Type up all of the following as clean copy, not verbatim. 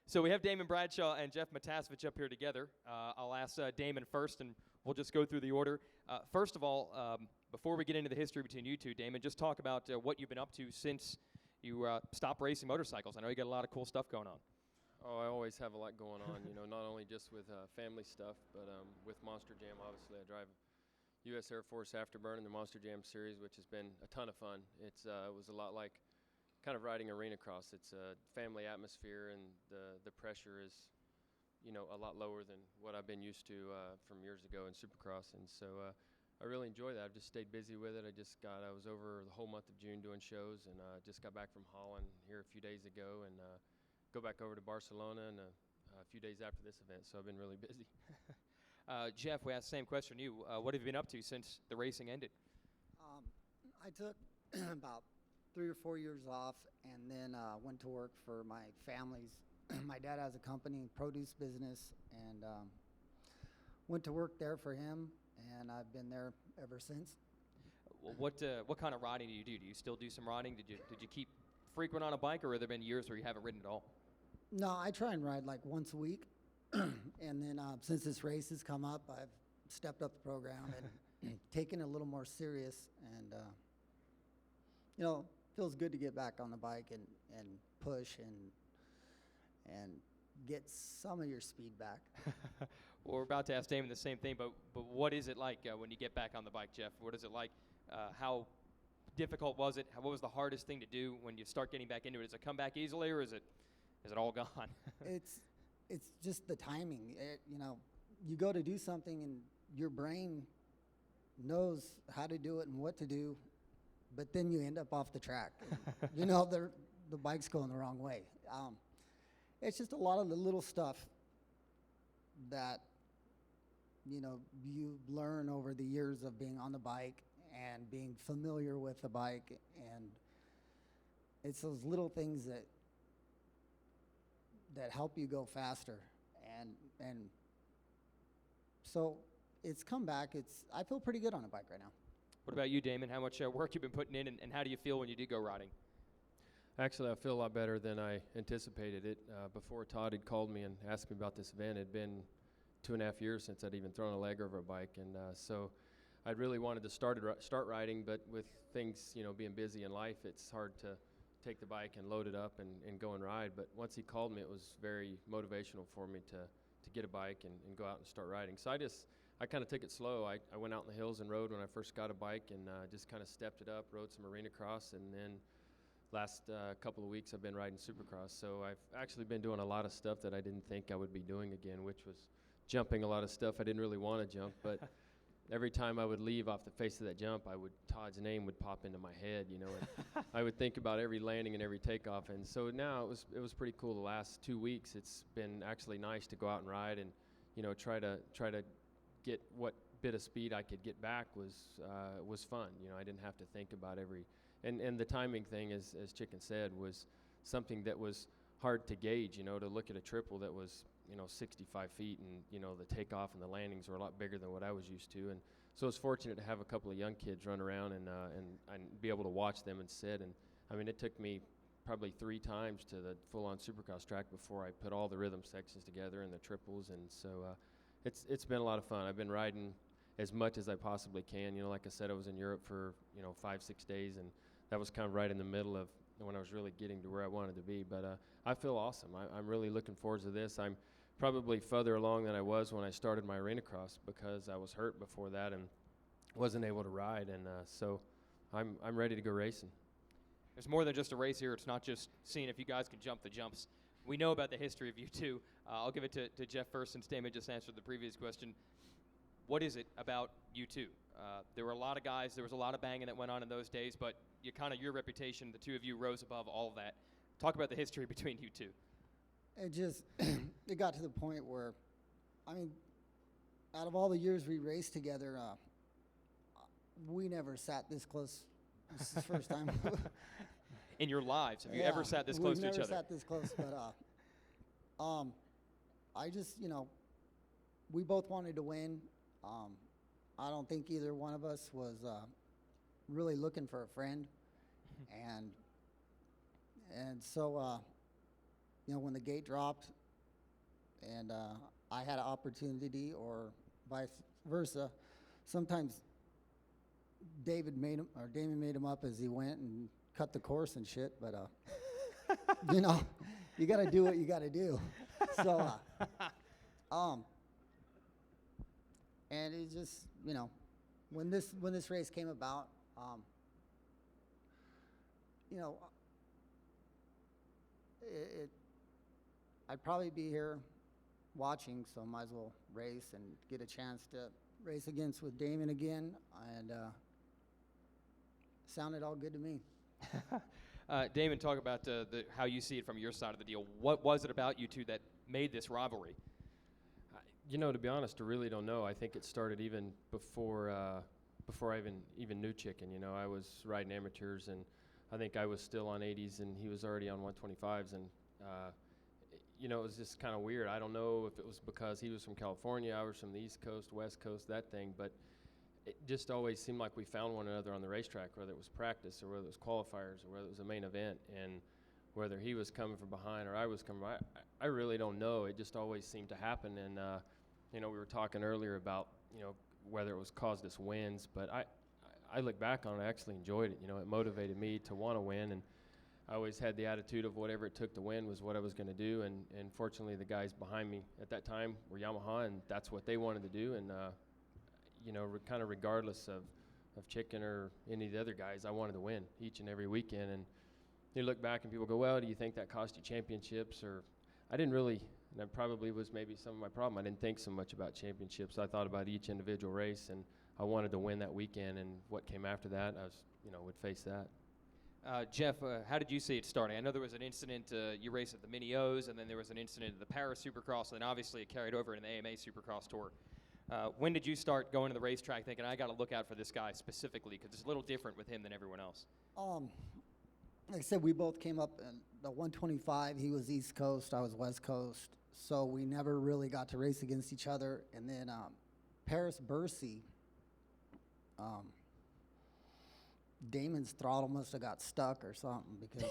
So we have Damon Bradshaw and Jeff Matiasevich up here together. I'll ask Damon first, and we'll just go through the order. First of all, before we get into the history between you two, Damon, just talk about what you've been up to since you stopped racing motorcycles. I know you got a lot of cool stuff going on. Oh, I always have a lot going on, not only just with family stuff, but with Monster Jam, obviously. I drive U.S. Air Force Afterburn in the Monster Jam series, which has been a ton of fun. It was a lot like kind of riding arena cross. It's a family atmosphere, and the pressure is, a lot lower than what I've been used to from years ago in Supercross. And so I really enjoy that. I've just stayed busy with it. I was over the whole month of June doing shows, and just got back from Holland here a few days ago, and go back over to Barcelona and a few days after this event, so I've been really busy. Jeff, we asked the same question to you. What have you been up to since the racing ended? I took about 3 or 4 years off, and then went to work for my family's. My dad has a company, produce business, and went to work there for him, and I've been there ever since. What kind of riding do you do? Do you still do some riding? Did you keep frequent on a bike, or have there been years where you haven't ridden at all? No, I try and ride like once a week, and then since this race has come up, I've stepped up the program and taken it a little more serious, and feels good to get back on the bike and push and get some of your speed back. Well, we're about to ask Damon the same thing, but what is it like when you get back on the bike, Jeff? What is it like? How difficult was it? What was the hardest thing to do when you start getting back into it? Does it come back easily, or is it all gone? It's just the timing. You go to do something and your brain knows how to do it and what to do, but then you end up off the track. The bike's going the wrong way. It's just a lot of the little stuff that you learn over the years of being on the bike and being familiar with the bike, and it's those little things that help you go faster, and so it's come back. I feel pretty good on a bike right now. What about you, Damon? How much work you've been putting in, and how do you feel when you do go riding? Actually, I feel a lot better than I anticipated it. Before Todd had called me and asked me about this event, it had been 2.5 years since I'd even thrown a leg over a bike, and so I'd really wanted to start riding, but with things being busy in life, it's hard to take the bike and load it up and go and ride. But once he called me, it was very motivational for me to get a bike and go out and start riding. So I kind of took it slow. I went out in the hills and rode when I first got a bike, and just kind of stepped it up, rode some arena cross, and then last couple of weeks I've been riding Supercross. So I've actually been doing a lot of stuff that I didn't think I would be doing again, which was jumping a lot of stuff I didn't really want to jump. But every time I would leave off the face of that jump, Todd's name would pop into my head, and I would think about every landing and every takeoff. And so now it was pretty cool. The last 2 weeks, it's been actually nice to go out and ride and, try to get what bit of speed I could get back was fun. I didn't have to think about and the timing thing, as Chicken said, was something that was hard to gauge, to look at a triple that was 65 feet, and the takeoff and the landings were a lot bigger than what I was used to. And so I was fortunate to have a couple of young kids run around and be able to watch them and sit. And I mean, it took me probably 3 times to the full-on Supercross track before I put all the rhythm sections together and the triples. And so it's been a lot of fun. I've been riding as much as I possibly can. Like I said, I was in Europe for 5-6 days, and that was kind of right in the middle of when I was really getting to where I wanted to be. But I feel awesome. I'm really looking forward to this. I'm probably further along than I was when I started my arena cross, because I was hurt before that and wasn't able to ride. And so I'm ready to go racing. There's more than just a race here. It's not just seeing if you guys can jump the jumps. We know about the history of you two. I'll give it to Jeff first, since Damon just answered the previous question. What is it about you two? There were a lot of guys. There was a lot of banging that went on in those days, but your reputation, the two of you, rose above all of that. Talk about the history between you two. It got to the point where, out of all the years we raced together, we never sat this close. This is the first time. In your lives, have you ever sat this close to each other? We've never sat this close, but we both wanted to win. I don't think either one of us was really looking for a friend, and so when the gate dropped, and I had an opportunity, or vice versa. Sometimes Damon made him up as he went and cut the course and shit. But you got to do what you got to do. So, and it just when this race came about, I'd probably be here watching, so might as well race and get a chance to race against with Damon again, and sounded all good to me. Damon, talk about how you see it from your side of the deal. What was it about you two that made this rivalry? To be honest, I really don't know. I think it started even before I even knew Chicken. I was riding amateurs, and I think I was still on 80s, and he was already on 125s, and it was just kind of weird. I don't know if it was because he was from California, I was from the East Coast, West Coast, that thing, but it just always seemed like we found one another on the racetrack, whether it was practice or whether it was qualifiers or whether it was a main event, and whether he was coming from behind or I was coming behind. I really don't know. It just always seemed to happen, and we were talking earlier about whether it was caused us wins, but I look back on it, I actually enjoyed it. It motivated me to want to win, and I always had the attitude of whatever it took to win was what I was going to do, and fortunately the guys behind me at that time were Yamaha, and that's what they wanted to do, and kind of regardless of Chicken or any of the other guys, I wanted to win each and every weekend. And you look back and people go, well, do you think that cost you championships? Or I didn't really, and that probably was maybe some of my problem. I didn't think so much about championships. I thought about each individual race, and I wanted to win that weekend, and what came after that, I was, would face that. Jeff, how did you see it starting? I know there was an incident, you raced at the Mini O's, and then there was an incident at the Paris Supercross, and then obviously it carried over in the AMA Supercross Tour. When did you start going to the racetrack thinking, I got to look out for this guy specifically, because it's a little different with him than everyone else? Like I said, we both came up in the 125. He was East Coast, I was West Coast, so we never really got to race against each other. And then Paris Bercy, Damon's throttle must have got stuck or something, because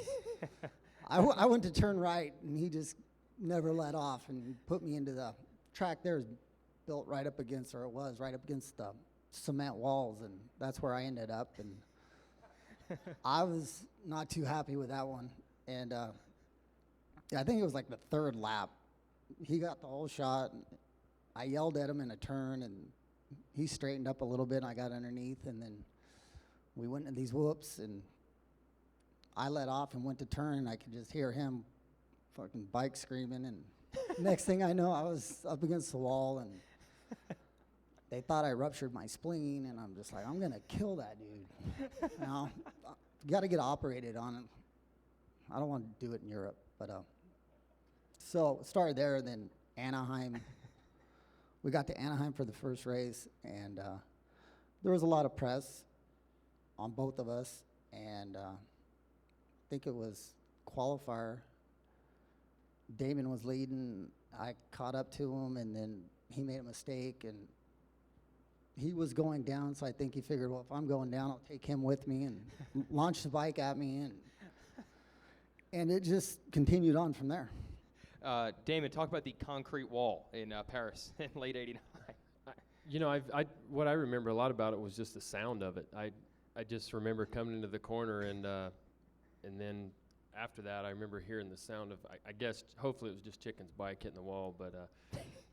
I went to turn right, and he just never let off and put me into the track. There's built right up against, or it was right up against the cement walls, and that's where I ended up, and I was not too happy with that one. And I think it was like the third lap. He got the whole shot, and I yelled at him in a turn, and he straightened up a little bit, and I got underneath, and then we went into these whoops, and I let off and went to turn, and I could just hear him fucking bike screaming, and next thing I know, I was up against the wall, and they thought I ruptured my spleen, and I'm just like, I'm gonna kill that dude. Now, you gotta get operated on it. I don't want to do it in Europe, but so it started there, and then Anaheim. We got to Anaheim for the first race, and there was a lot of press on both of us, and I think it was qualifier. Damon was leading. I caught up to him, and then he made a mistake, and he was going down, so I think he figured, well, if I'm going down, I'll take him with me, and launched the bike at me, and it just continued on from there. Damon, talk about the concrete wall in Paris in late '89. What I remember a lot about it was just the sound of it. I just remember coming into the corner, and then after that, I remember hearing the sound of, I guess, hopefully it was just Chicken's bike hitting the wall. But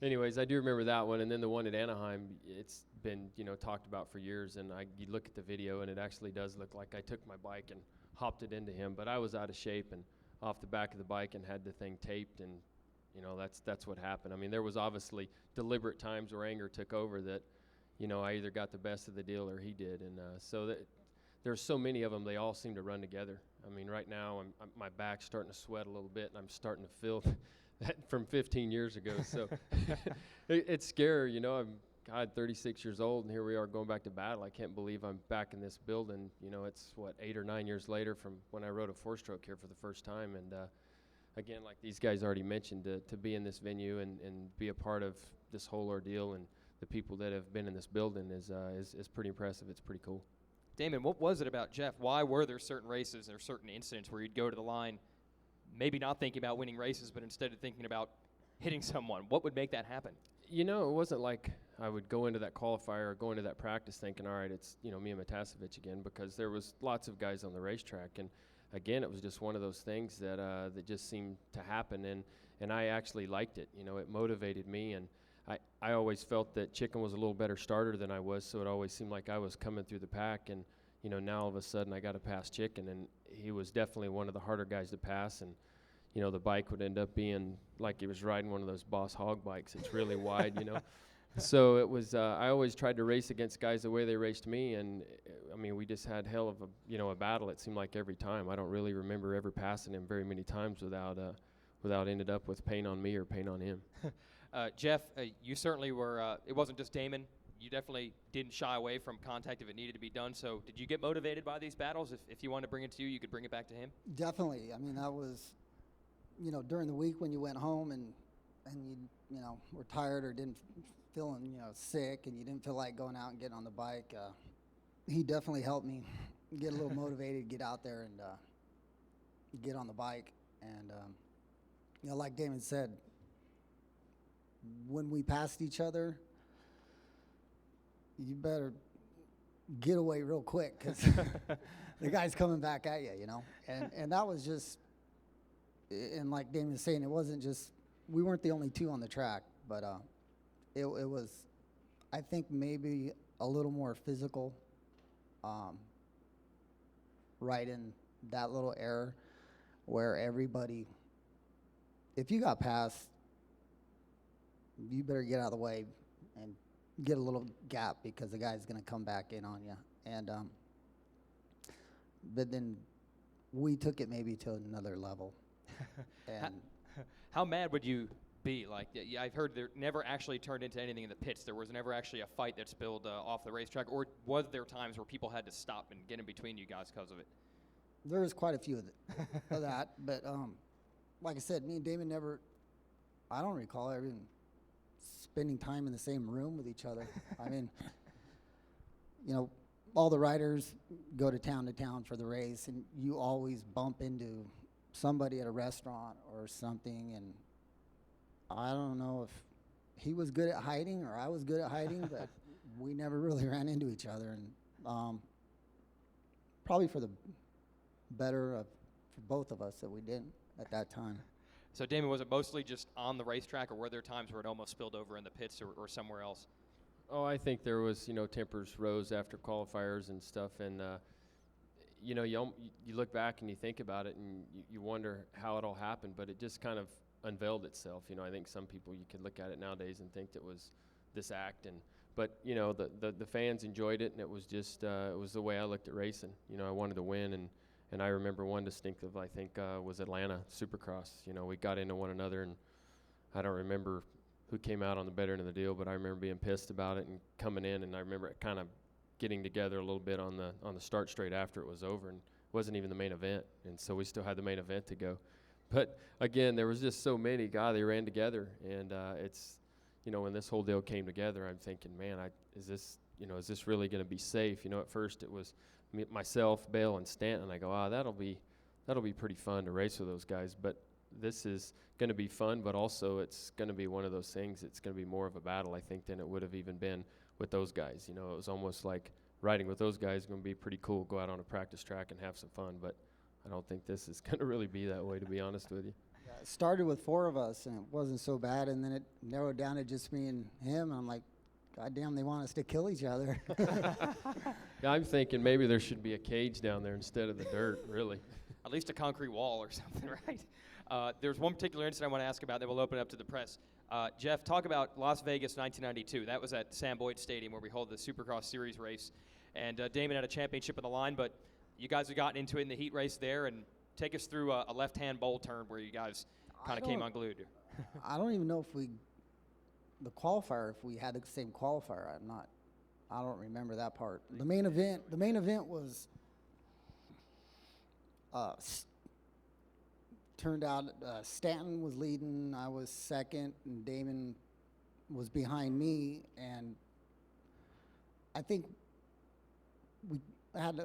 anyways, I do remember that one. And then the one at Anaheim, it's been, talked about for years. And you look at the video, and it actually does look like I took my bike and hopped it into him. But I was out of shape and off the back of the bike and had the thing taped. And, that's what happened. I mean, there was obviously deliberate times where anger took over that, I either got the best of the deal or he did. And there's so many of them, they all seem to run together. I mean, right now, my back's starting to sweat a little bit, and I'm starting to feel that from 15 years ago. So it's scary, I'm 36 years old, and here we are going back to battle. I can't believe I'm back in this building. It's, 8 or 9 years later from when I rode a four-stroke here for the first time. And again, like these guys already mentioned, to be in this venue and be a part of this whole ordeal, and the people that have been in this building is pretty impressive. It's pretty cool. Damon, what was it about Jeff? Why were there certain races or certain incidents where you'd go to the line maybe not thinking about winning races, but instead of thinking about hitting someone? What would make that happen? You know, it wasn't like I would go into that qualifier or go into that practice thinking, all right, it's, you know, me and Matiasevich again, because there was lots of guys on the racetrack. And again, it was just one of those things that that just seemed to happen. And I actually liked it. You know, it motivated me. And I always felt that Chicken was a little better starter than I was, so it always seemed like I was coming through the pack. And, you know, now all of a sudden I got to pass Chicken. And he was definitely one of the harder guys to pass. And, you know, the bike would end up being like he was riding one of those Boss Hog bikes. It's really wide, you know. So it was, I always tried to race against guys the way they raced me. And, I mean, we just had hell of a, you know, a battle, it seemed like every time. I don't really remember ever passing him very many times without ended up with pain on me or pain on him. Jeff, you certainly were, it wasn't just Damon. You definitely didn't shy away from contact if it needed to be done. So did you get motivated by these battles? If you wanted to bring it to you could bring it back to him? Definitely. I mean, that was, you know, during the week when you went home and you know, were tired or didn't feeling, you know, sick and you didn't feel like going out and getting on the bike, he definitely helped me get a little motivated, get out there and get on the bike. And, you know, like Damon said, when we passed each other, you better get away real quick because the guy's coming back at you, you know. And that was just, and like Damon was saying, it wasn't just, we weren't the only two on the track, but it was, I think, maybe a little more physical right in that little error where everybody, if you got past, you better get out of the way and get a little gap because the guy's going to come back in on you. And but then we took it maybe to another level. And how mad would you be? Like, I've heard there never actually turned into anything in the pits. There was never actually a fight that spilled off the racetrack, or was there times where people had to stop and get in between you guys because of it? there was quite a few of that. But like I said, me and Damon never, I don't recall ever even spending time in the same room with each other. I mean, you know, all the riders go to town for the race, and you always bump into somebody at a restaurant or something, and I don't know if he was good at hiding or I was good at hiding, but we never really ran into each other, and probably for the better for both of us that we didn't at that time. So, Damon, was it mostly just on the racetrack, or were there times where it almost spilled over in the pits or somewhere else? Oh, I think there was, you know, tempers rose after qualifiers and stuff, and you know, you look back and you think about it, and you wonder how it all happened, but it just kind of unveiled itself. You know, I think some people, you could look at it nowadays and think it was this act, but you know, the fans enjoyed it, and it was just it was the way I looked at racing. You know, I wanted to win, and I remember one distinctive, I think, was Atlanta Supercross. You know, we got into one another, and I don't remember who came out on the better end of the deal, but I remember being pissed about it and coming in, and I remember it kind of getting together a little bit on the start straight after it was over, and it wasn't even the main event, and so we still had the main event to go. But again, there was just so many, God, they ran together, and it's, you know, when this whole deal came together, I'm thinking, man, is this really going to be safe? You know, at first it was myself, Bale, and Stanton. I go, that'll be pretty fun to race with those guys, but this is going to be fun, but also it's going to be one of those things, it's going to be more of a battle, I think, than it would have even been with those guys. You know, it was almost like riding with those guys is going to be pretty cool, go out on a practice track and have some fun, but I don't think this is going to really be that way, to be honest with you. Yeah, it started with 4 of us, and it wasn't so bad, and then it narrowed down to just me and him, and I'm like, God damn, they want us to kill each other. Yeah, I'm thinking maybe there should be a cage down there instead of the dirt, really. At least a concrete wall or something, right? There's one particular incident I want to ask about that we'll open up to the press. Jeff, talk about Las Vegas 1992. That was at Sam Boyd Stadium where we hold the Supercross Series race. And Damon had a championship on the line, but you guys have gotten into it in the heat race there. And take us through a left-hand bowl turn where you guys kind of came unglued. I don't even know if we had the same qualifier. I don't remember that part. The main event was turned out Stanton was leading, I was second, and Damon was behind me, and I think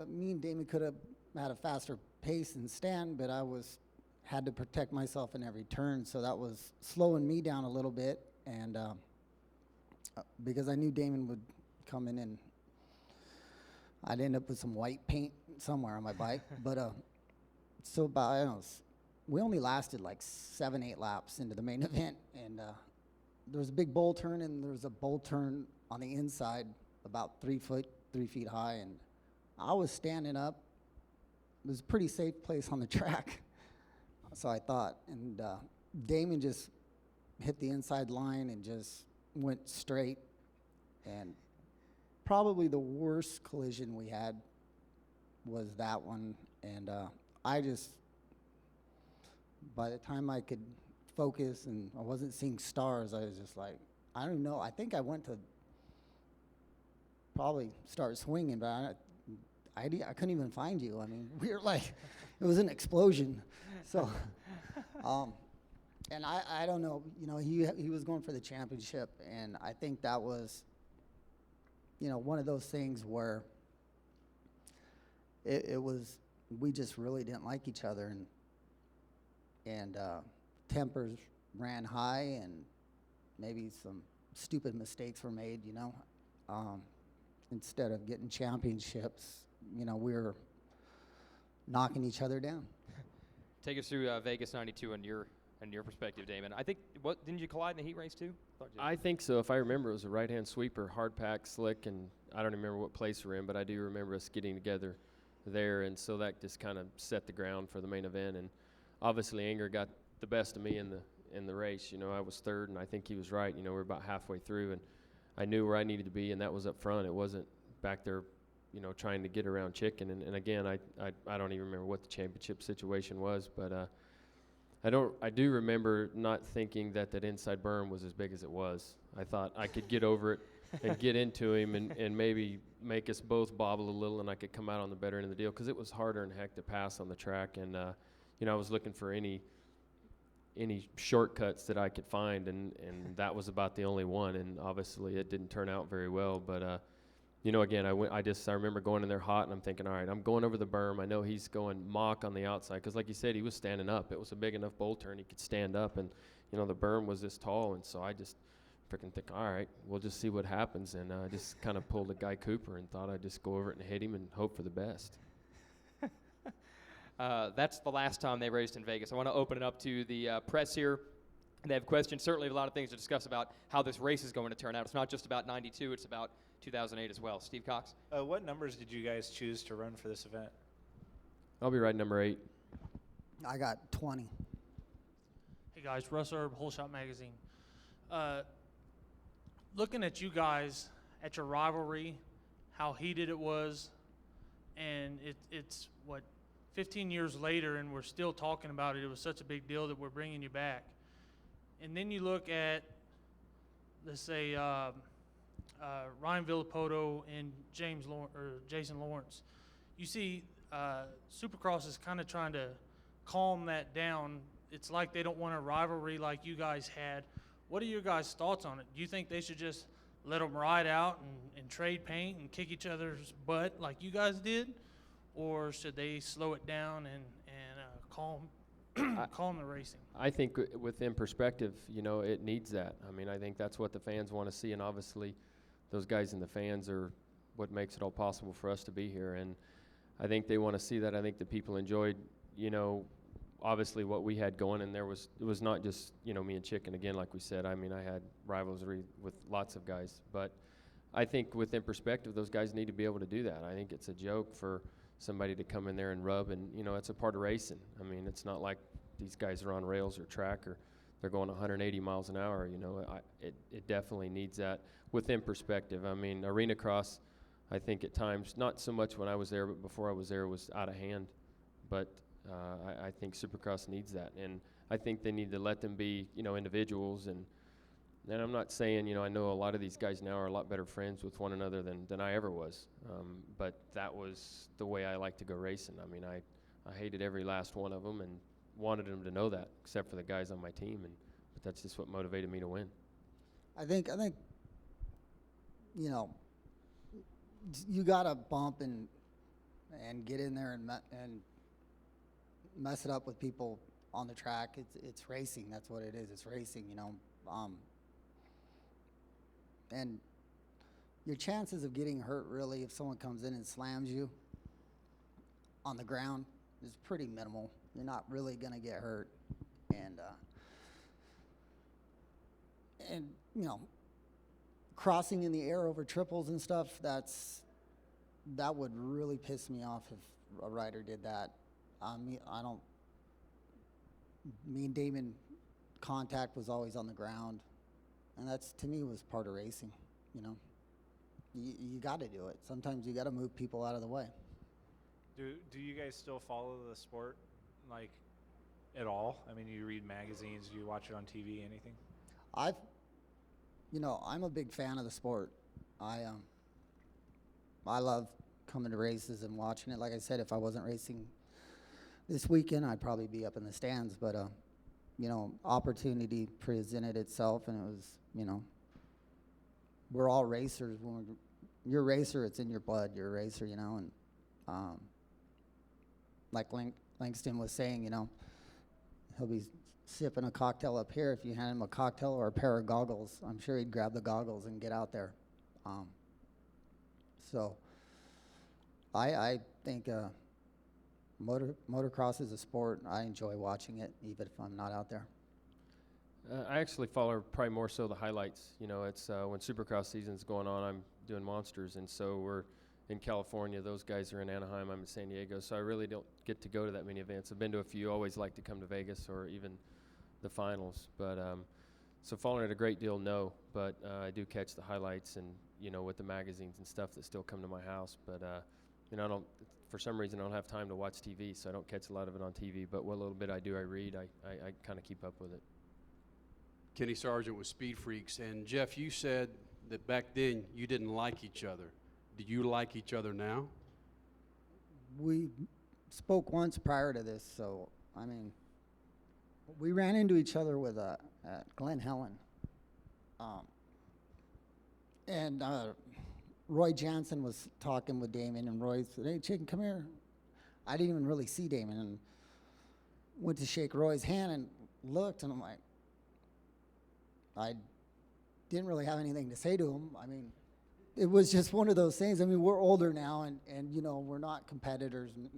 me and Damon could have had a faster pace than Stan, but I was had to protect myself in every turn, so that was slowing me down a little bit. And because I knew Damon would come in, and I'd end up with some white paint somewhere on my bike. But so about, I don't know, we only lasted like 7-8 laps into the main event, and there was a big bowl turn, and there was a bowl turn on the inside about 3 feet high, and I was standing up. It was a pretty safe place on the track, so I thought. And Damon just hit the inside line and just went straight, and probably the worst collision we had was that one. And I just, by the time I could focus and I wasn't seeing stars, I was just like, I don't know. I think I went to probably start swinging, but I couldn't even find you. I mean, we were like, it was an explosion. So, and I don't know, you know, he was going for the championship, and I think that was, you know, one of those things where it was, we just really didn't like each other, and tempers ran high, and maybe some stupid mistakes were made, you know. Instead of getting championships, you know, we were knocking each other down. Take us through Vegas 92 and your perspective, Damon. I think, didn't you collide in the heat race too? I think so. If I remember, it was a right-hand sweeper, hard pack, slick, and I don't remember what place we're in, but I do remember us getting together there, and so that just kind of set the ground for the main event. And obviously, anger got the best of me in the race. You know, I was third, and I think he was right. You know, we're about halfway through, and I knew where I needed to be, and that was up front. It wasn't back there, you know, trying to get around chicken. And again, I don't even remember what the championship situation was, but I do remember not thinking that inside berm was as big as it was. I thought I could get over it and get into him and maybe make us both bobble a little, and I could come out on the better end of the deal, because it was harder than heck to pass on the track. And you know, I was looking for any shortcuts that I could find, and that was about the only one. And obviously, it didn't turn out very well. But you know, again, I remember going in there hot, and I'm thinking, all right, I'm going over the berm. I know he's going mock on the outside, because like you said, he was standing up. It was a big enough bowl turn, he could stand up, and you know, the berm was this tall, and so I just freaking think, all right, we'll just see what happens. And I just kind of pulled a Guy Cooper and thought I'd just go over it and hit him and hope for the best. That's the last time they raced in Vegas. I want to open it up to the press here. They have questions. Certainly, a lot of things to discuss about how this race is going to turn out. It's not just about 92, it's about 2008 as well. Steve Cox? What numbers did you guys choose to run for this event? I'll be riding number 8. I got 20. Hey guys, Russ Erb, Whole Shot Magazine. Looking at you guys, at your rivalry, how heated it was, and it's what, 15 years later, and we're still talking about it. It was such a big deal that we're bringing you back. And then you look at, let's say, Ryan Villapoto and Jason Lawrence. You see, Supercross is kind of trying to calm that down. It's like they don't want a rivalry like you guys had. What are your guys' thoughts on it? Do you think they should just let them ride out and trade paint and kick each other's butt like you guys did? Or should they slow it down and calm the racing? I think within perspective, you know, it needs that. I mean, I think that's what the fans want to see, and obviously those guys in the fans are what makes it all possible for us to be here. And I think they want to see that. I think the people enjoyed, you know, obviously what we had going, and it was not just, you know, me and Chicken again, like we said. I mean, I had rivalry with lots of guys, but I think within perspective, those guys need to be able to do that. I think it's a joke for somebody to come in there and rub, and you know, it's a part of racing. I mean, it's not like these guys are on rails or track, or they're going 180 miles an hour. You know, it definitely needs that within perspective. I mean, arena cross, I think at times, not so much when I was there, but before I was there, was out of hand. But I think Supercross needs that, and I think they need to let them be, you know, individuals. And I'm not saying, you know, I know a lot of these guys now are a lot better friends with one another than I ever was, but that was the way I like to go racing. I mean, I hated every last one of them and wanted them to know that, except for the guys on my team, but that's just what motivated me to win. I think, you know, you gotta bump and get in there and mess it up with people on the track. It's racing. That's what it is. It's racing, you know. And your chances of getting hurt, really, if someone comes in and slams you on the ground, is pretty minimal. You're not really gonna get hurt, and you know, crossing in the air over triples and stuff, that would really piss me off if a rider did that. Me and Damon, contact was always on the ground, and that's, to me, was part of racing. You know, you got to do it. Sometimes you got to move people out of the way. Do you guys still follow the sport, like, at all? I mean, you read magazines, do you watch it on TV, anything? I'm a big fan of the sport. I love coming to races and watching it. Like I said, if I wasn't racing this weekend, I'd probably be up in the stands. But opportunity presented itself, and it was, we're all racers. When you're a racer, it's in your blood. You're a racer, and like Langston was saying, he'll be sipping a cocktail up here. If you hand him a cocktail or a pair of goggles, I'm sure he'd grab the goggles and get out there. So I think motocross is a sport. I enjoy watching it, even if I'm not out there. I actually follow probably more so the highlights. It's when Supercross season's going on, I'm doing Monsters, and so we're in California. Those guys are in Anaheim. I'm in San Diego, so I really don't get to go to that many events. I've been to a few. Always like to come to Vegas or even the finals. But so following it a great deal, no. But I do catch the highlights and with the magazines and stuff that still come to my house. But I don't. For some reason, I don't have time to watch TV, so I don't catch a lot of it on TV. But what little bit I do, I read. I kind of keep up with it. Kenny Sargent with Speed Freaks. And Jeff, you said that back then you didn't like each other. Do you like each other now? We spoke once prior to this, so we ran into each other with at Glen Helen, and Roy Jansen was talking with Damon, and Roy said, "Hey, Chicken, come here." I didn't even really see Damon, and went to shake Roy's hand and looked, and I'm like, I didn't really have anything to say to him. It was just one of those things. We're older now, and we're not competitors, and,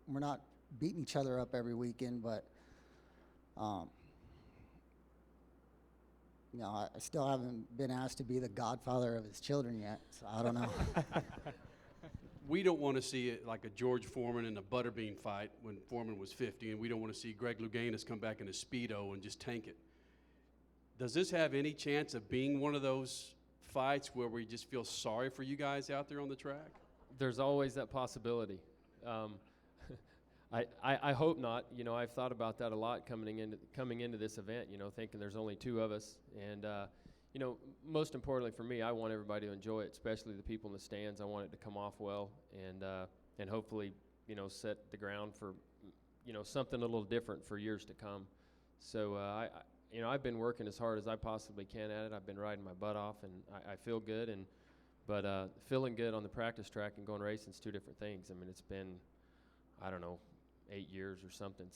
we're not beating each other up every weekend, but, I still haven't been asked to be the godfather of his children yet, so I don't know. We don't want to see it like a George Foreman and a Butterbean fight when Foreman was 50, and we don't want to see Greg Louganis come back in a Speedo and just tank it. Does this have any chance of being one of those fights where we just feel sorry for you guys out there on the track? There's always that possibility. I hope not. I've thought about that a lot coming into this event. Thinking there's only two of us, and most importantly for me, I want everybody to enjoy it, especially the people in the stands. I want it to come off well, and hopefully set the ground for something a little different for years to come. So I've been working as hard as I possibly can at it. I've been riding my butt off, and I feel good. But feeling good on the practice track and going racing is two different things. It's been, 8 years or something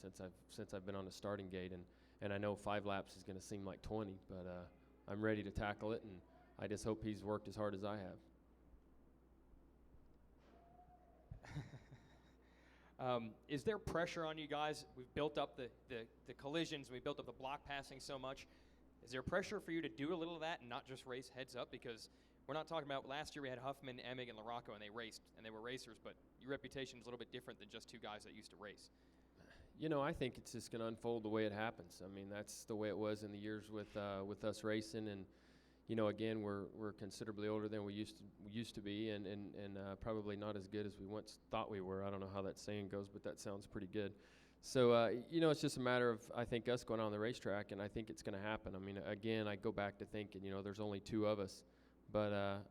since I've been on the starting gate, and I know 5 laps is going to seem like 20, but I'm ready to tackle it, and I just hope he's worked as hard as I have. Is there pressure on you guys? We've built up the collisions, we built up the block passing so much. Is there pressure for you to do a little of that and not just race heads up? Because we're not talking about last year we had Huffman, Emig, and LaRocco, and they raced, and they were racers, but your reputation is a little bit different than just two guys that used to race. I think it's just going to unfold the way it happens. That's the way it was in the years with us racing, and again, we're considerably older than we used to be, and probably not as good as we once thought we were. I don't know how that saying goes, but that sounds pretty good. So it's just a matter of, I think, us going on the racetrack, and I think it's going to happen. Again, I go back to thinking, there's only two of us, but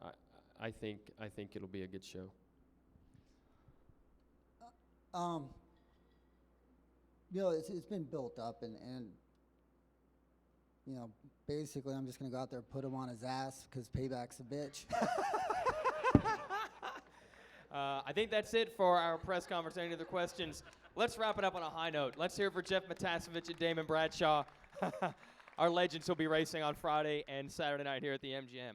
I think it'll be a good show. It's been built up, and basically I'm just going to go out there and put him on his ass because payback's a bitch. I think that's it for our press conference. Any other questions? let's wrap it up on a high note. Let's hear it for Jeff Matiasevich and Damon Bradshaw. Our legends will be racing on Friday and Saturday night here at the MGM.